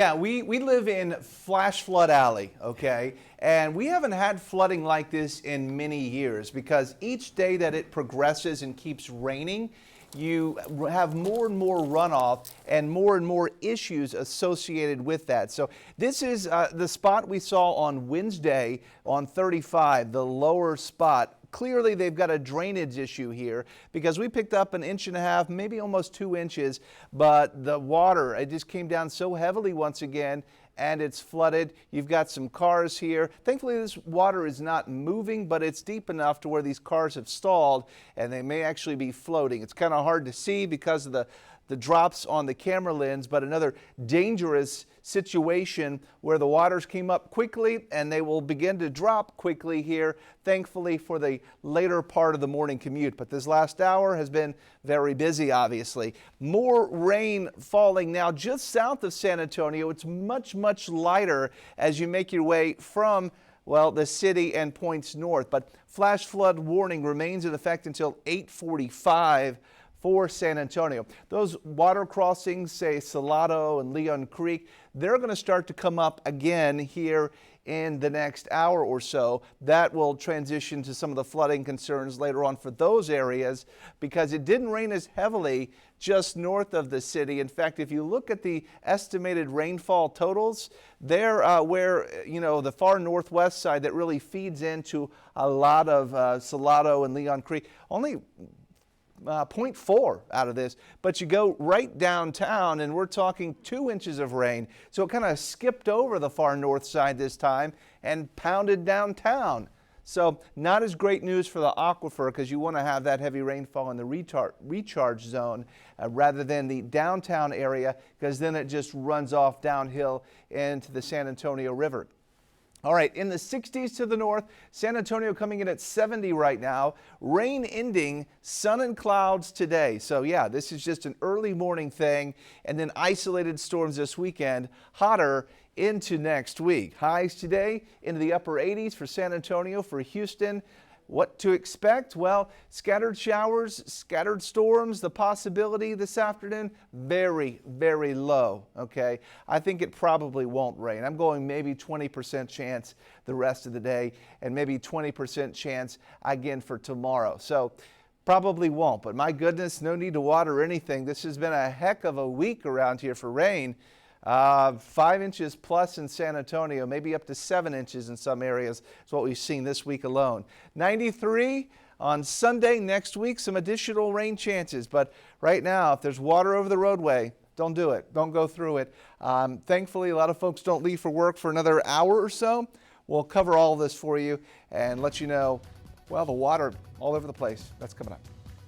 Yeah, we live in Flash Flood Alley, okay? And we haven't had flooding like this in many years because each day that it progresses and keeps raining, you have more and more runoff and more issues associated with that. So this is the spot we saw on Wednesday on 35, the lower spot. Clearly, they've got a drainage issue here because we picked up 1.5 inches, maybe almost 2 inches, but the water, it just came down so heavily once again and it's flooded. You've got some cars here. Thankfully, this water is not moving, but it's deep enough to where these cars have stalled and they may actually be floating. It's kind of hard to see because of the drops on the camera lens, but another dangerous situation where the waters came up quickly and they will begin to drop quickly here, thankfully for the later part of the morning commute. But this last hour has been very busy, obviously. More rain falling now just south of San Antonio. It's much lighter as you make your way from, well, the city and points north. But flash flood warning remains in effect until 8:45 for San Antonio. Those water crossings, say Salado and Leon Creek, they're going to start to come up again here in the next hour or so. That will transition to some of the flooding concerns later on for those areas because it didn't rain as heavily just north of the city. In fact, if you look at the estimated rainfall totals, they're where, the far northwest side that really feeds into a lot of Salado and Leon Creek, only 0.4 out of this, but you go right downtown and we're talking 2 inches of rain. So it kind of skipped over the far north side this time and pounded downtown. So not as great news for the aquifer because you want to have that heavy rainfall in the recharge zone rather than the downtown area because then it just runs off downhill into the San Antonio River. All right, in the 60s to the north, San Antonio coming in at 70 right now. Rain ending, sun and clouds today. So yeah, this is just an early morning thing and then isolated storms this weekend, hotter into next week. Highs today into the upper 80s for San Antonio, for Houston. What to expect? Well, scattered showers, scattered storms, the possibility this afternoon, very low, okay? I think it probably won't rain. I'm going maybe 20% chance the rest of the day and maybe 20% chance again for tomorrow. So probably won't, but my goodness, no need to water anything. This has been a heck of a week around here for rain. 5 inches plus in San Antonio, maybe up to 7 inches in some areas is what we've seen this week alone. 93 on Sunday next week, some additional rain chances. But right now, if there's water over the roadway, don't do it. Don't go through it. Thankfully, a lot of folks don't leave for work for another hour or so. We'll cover all of this for you and let you know, well, the water all over the place. That's coming up.